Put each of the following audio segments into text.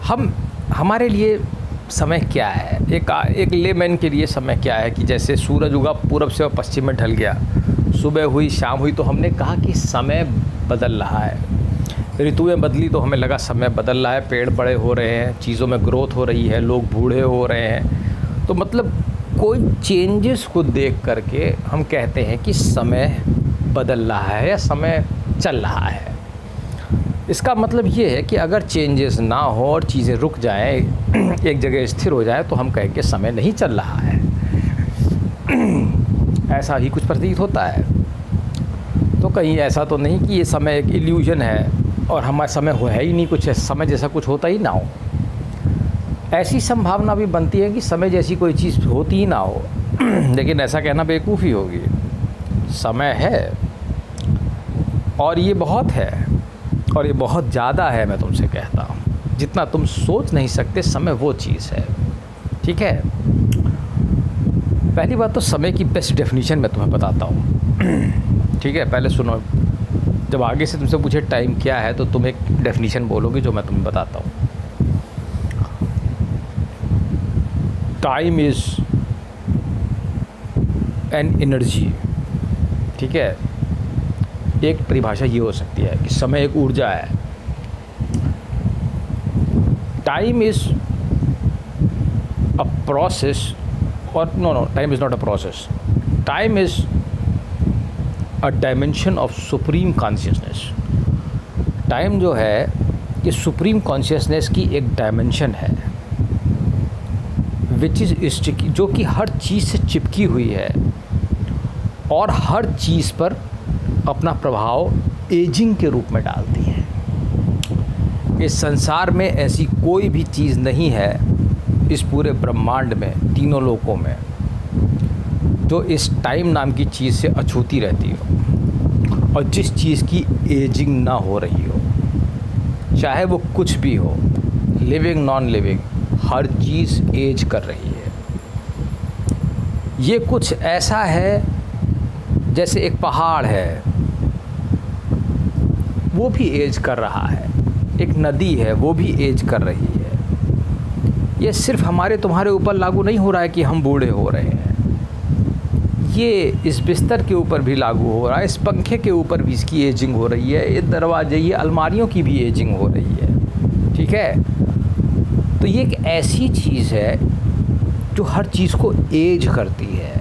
हम हमारे लिए समय क्या है, एक लेमैन के लिए समय क्या है कि जैसे सूरज उगा पूरब से और पश्चिम में ढल गया, सुबह हुई शाम हुई, तो हमने कहा कि समय बदल रहा है, ऋतुएं बदली तो हमें लगा समय बदल रहा है, पेड़ बड़े हो रहे हैं, चीज़ों में ग्रोथ हो रही है, लोग बूढ़े हो रहे हैं। तो मतलब कोई चेंजेस को देख करके हम कहते हैं कि समय बदल रहा है या समय चल रहा है। इसका मतलब ये है कि अगर चेंजेस ना हो और चीज़ें रुक जाएं, एक जगह स्थिर हो जाए, तो हम कहेंगे समय नहीं चल रहा है। ऐसा ही कुछ प्रतीत होता है। तो कहीं ऐसा तो नहीं कि ये समय एक इल्यूजन है और हमारा समय हो है ही नहीं, कुछ समय जैसा कुछ होता ही ना हो। ऐसी संभावना भी बनती है कि समय जैसी कोई चीज़ होती ही ना हो, लेकिन ऐसा कहना बेवकूफ़ी होगी। समय है और ये बहुत है और ये बहुत ज़्यादा है। मैं तुमसे कहता हूँ, जितना तुम सोच नहीं सकते, समय वो चीज़ है। ठीक है, पहली बात तो समय की बेस्ट डेफिनेशन मैं तुम्हें बताता हूँ। ठीक है, पहले सुनो। जब आगे से तुमसे पूछे टाइम क्या है, तो तुम एक डेफिनेशन बोलोगे जो मैं तुम्हें बताता हूँ। Time is an energy. ठीक है, एक परिभाषा ये हो सकती है कि समय एक ऊर्जा है। टाइम इज़ अ प्रोसेस, और no, time is not a process. Time is a dimension of supreme consciousness. Time जो है ये सुप्रीम कॉन्शियसनेस की एक डायमेंशन है, विच इज़ स्टिकी, जो कि हर चीज़ से चिपकी हुई है और हर चीज़ पर अपना प्रभाव एजिंग के रूप में डालती है। इस संसार में ऐसी कोई भी चीज़ नहीं है, इस पूरे ब्रह्मांड में, तीनों लोकों में, जो इस टाइम नाम की चीज़ से अछूती रहती हो और जिस चीज़ की एजिंग ना हो रही हो, चाहे वो कुछ भी हो, लिविंग नॉन लिविंग, हर चीज़ एज कर रही है। ये कुछ ऐसा है जैसे एक पहाड़ है, वो भी एज कर रहा है, एक नदी है, वो भी एज कर रही है। ये सिर्फ हमारे तुम्हारे ऊपर लागू नहीं हो रहा है कि हम बूढ़े हो रहे हैं, ये इस बिस्तर के ऊपर भी लागू हो रहा है, इस पंखे के ऊपर भी इसकी एजिंग हो रही है, ये दरवाजे, ये अलमारियों की भी एजिंग हो रही है। ठीक है, तो ये एक ऐसी चीज़ है जो हर चीज़ को एज करती है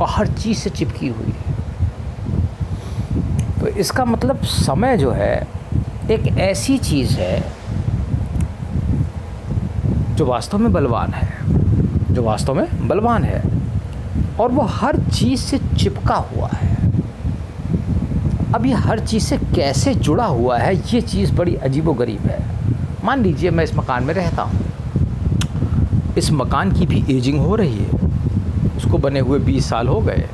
और हर चीज़ से चिपकी हुई है। तो इसका मतलब समय जो है एक ऐसी चीज़ है जो वास्तव में बलवान है, जो वास्तव में बलवान है, और वो हर चीज़ से चिपका हुआ है। अब ये हर चीज़ से कैसे जुड़ा हुआ है, ये चीज़ बड़ी अजीबोगरीब है। मान लीजिए मैं इस मकान में रहता हूँ, इस मकान की भी एजिंग हो रही है, उसको बने हुए 20 साल हो गए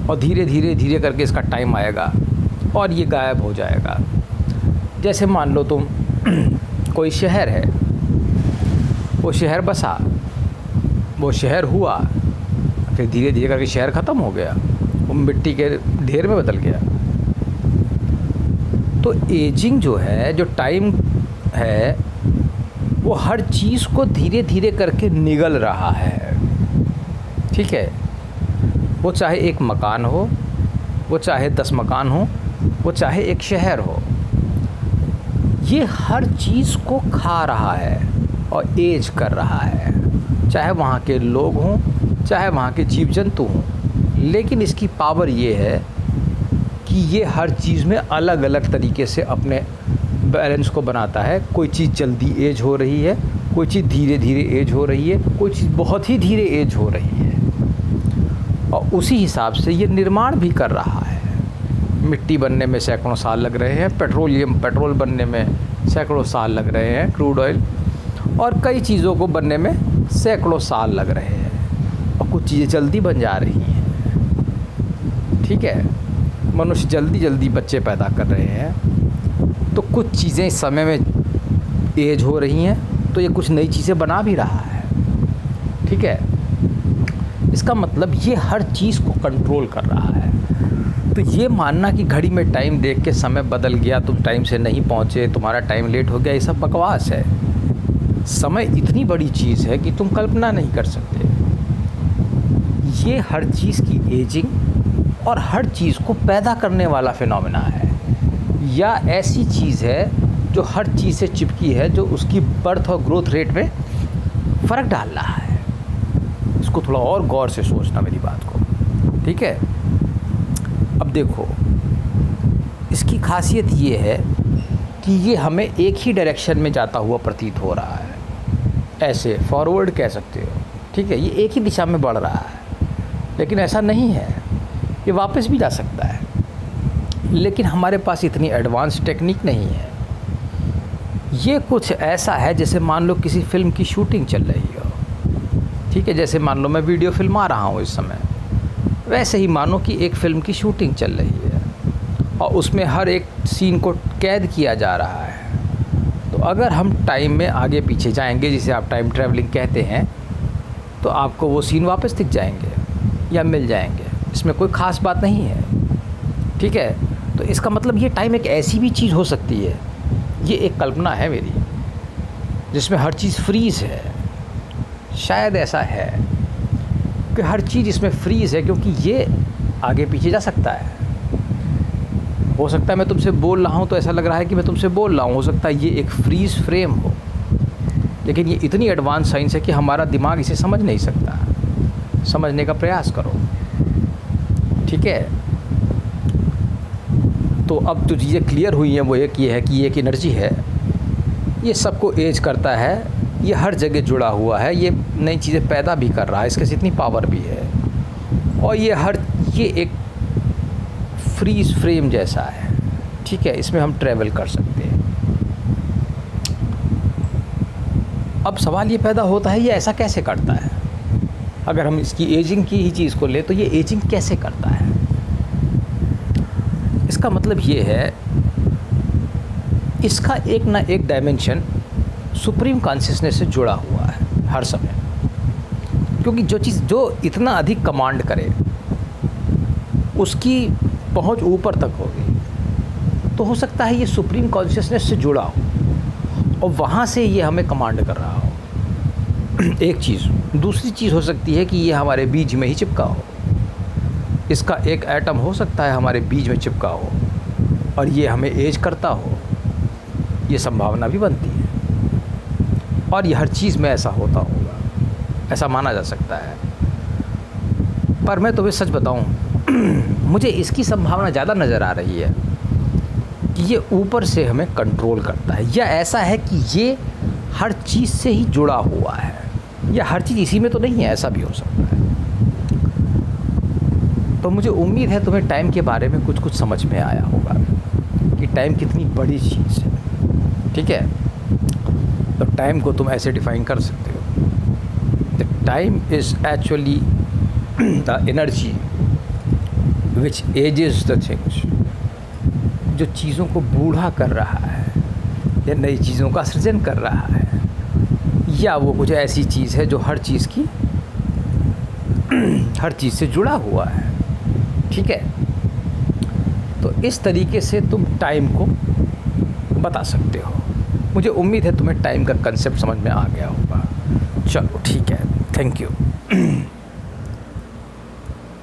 और धीरे धीरे धीरे करके इसका टाइम आएगा और ये गायब हो जाएगा। जैसे मान लो तुम कोई शहर है, वो शहर बसा, वो शहर हुआ, फिर धीरे धीरे करके शहर ख़त्म हो गया, वो मिट्टी के ढेर में बदल गया। तो एजिंग जो है, जो टाइम है, वो हर चीज़ को धीरे धीरे करके निगल रहा है। ठीक है, वो चाहे एक मकान हो, वो चाहे 10 मकान हो, वो चाहे एक शहर हो, ये हर चीज़ को खा रहा है और एज कर रहा है, चाहे वहाँ के लोग हों, चाहे वहाँ के जीव जंतु हों। लेकिन इसकी पावर ये है कि ये हर चीज़ में अलग अलग तरीके से अपने बैलेंस को बनाता है। कोई चीज़ जल्दी एज हो रही है, कोई चीज़ धीरे धीरे एज हो रही है, कोई चीज़ बहुत ही धीरे एज हो रही है, और उसी हिसाब से ये निर्माण भी कर रहा है। मिट्टी बनने में सैकड़ों साल लग रहे हैं, पेट्रोल बनने में सैकड़ों साल लग रहे हैं, क्रूड ऑयल, और कई चीज़ों को बनने में सैकड़ों साल लग रहे हैं, और कुछ चीज़ें जल्दी बन जा रही हैं। ठीक है, मनुष्य जल्दी जल्दी बच्चे पैदा कर रहे हैं, तो कुछ चीज़ें इस समय में एज हो रही हैं, तो ये कुछ नई चीज़ें बना भी रहा है। ठीक है, इसका मतलब ये हर चीज़ को कंट्रोल कर रहा है। तो ये मानना कि घड़ी में टाइम देख के समय बदल गया, तुम टाइम से नहीं पहुँचे, तुम्हारा टाइम लेट हो गया, ये सब बकवास है। समय इतनी बड़ी चीज़ है कि तुम कल्पना नहीं कर सकते। ये हर चीज़ की एजिंग और हर चीज़ को पैदा करने वाला फिनोमेना है, या ऐसी चीज़ है जो हर चीज़ से चिपकी है, जो उसकी बर्थ और ग्रोथ रेट में फ़र्क डाल रहा है। इसको थोड़ा और गौर से सोचना मेरी बात को, ठीक है। अब देखो, इसकी खासियत ये है कि ये हमें एक ही डायरेक्शन में जाता हुआ प्रतीत हो रहा है, ऐसे फॉरवर्ड कह सकते हो, ठीक है। ये एक ही दिशा में बढ़ रहा है, लेकिन ऐसा नहीं है, ये वापस भी जा सकता है। लेकिन हमारे पास इतनी एडवांस टेक्निक नहीं है। ये कुछ ऐसा है जैसे मान लो किसी फ़िल्म की शूटिंग चल रही हो, ठीक है। जैसे मान लो मैं वीडियो फिल्मा रहा हूँ इस समय, वैसे ही मानो कि एक फ़िल्म की शूटिंग चल रही है और उसमें हर एक सीन को कैद किया जा रहा है। तो अगर हम टाइम में आगे पीछे जाएंगे, जिसे आप टाइम ट्रैवलिंग कहते हैं, तो आपको वो सीन वापस दिख जाएंगे या मिल जाएंगे। इसमें कोई ख़ास बात नहीं है, ठीक है। तो इसका मतलब ये टाइम एक ऐसी भी चीज़ हो सकती है, ये एक कल्पना है मेरी, जिसमें हर चीज़ फ्रीज़ है। शायद ऐसा है कि हर चीज़ इसमें फ्रीज़ है, क्योंकि ये आगे पीछे जा सकता है। हो सकता है मैं तुमसे बोल रहा हूँ तो ऐसा लग रहा है कि मैं तुमसे बोल रहा हूँ, हो सकता है ये एक फ्रीज़ फ्रेम हो, लेकिन ये इतनी एडवांस साइंस है कि हमारा दिमाग इसे समझ नहीं सकता। समझने का प्रयास करो, ठीक है। तो अब जो चीज़ें क्लियर हुई हैं वो एक ये है कि ये एक एनर्जी है, ये सबको एज करता है, ये हर जगह जुड़ा हुआ है, ये नई चीज़ें पैदा भी कर रहा है, इसके इतनी पावर भी है, और ये एक फ्रीज फ्रेम जैसा है, ठीक है। इसमें हम ट्रैवल कर सकते हैं। अब सवाल ये पैदा होता है, ये ऐसा कैसे करता है? अगर हम इसकी एजिंग की ही चीज़ को ले तो ये एजिंग कैसे करता है? इसका मतलब ये है, इसका एक ना एक डायमेंशन सुप्रीम कॉन्शियसनेस से जुड़ा हुआ है हर समय, क्योंकि जो चीज़ जो इतना अधिक कमांड करे उसकी पहुंच ऊपर तक होगी, तो हो सकता है ये सुप्रीम कॉन्शियसनेस से जुड़ा हो और वहाँ से ये हमें कमांड कर रहा हो। एक चीज़। दूसरी चीज़ हो सकती है कि ये हमारे बीज में ही चिपका हो, इसका एक एटम हो सकता है हमारे बीज में चिपका हो और ये हमें एज करता हो, ये संभावना भी बनती है। और ये हर चीज़ में ऐसा होता होगा, ऐसा माना जा सकता है। पर मैं तुम्हें सच बताऊं, मुझे इसकी संभावना ज़्यादा नज़र आ रही है कि ये ऊपर से हमें कंट्रोल करता है, या ऐसा है कि ये हर चीज़ से ही जुड़ा हुआ है, या हर चीज़ इसी में तो नहीं है, ऐसा भी हो सकता है। तो मुझे उम्मीद है तुम्हें टाइम के बारे में कुछ समझ में आया होगा कि टाइम कितनी बड़ी चीज़ है, ठीक है। तो टाइम को तुम ऐसे डिफ़ाइन कर सकते हो, the time is actually the energy which ages the things, जो चीज़ों को बूढ़ा कर रहा है या नई चीज़ों का सृजन कर रहा है, या वो कुछ ऐसी चीज़ है जो हर चीज़ से जुड़ा हुआ है, ठीक है। तो इस तरीके से तुम टाइम को बता सकते हो। मुझे उम्मीद है तुम्हें टाइम का कंसेप्ट समझ में आ गया होगा। चलो ठीक है, थैंक यू।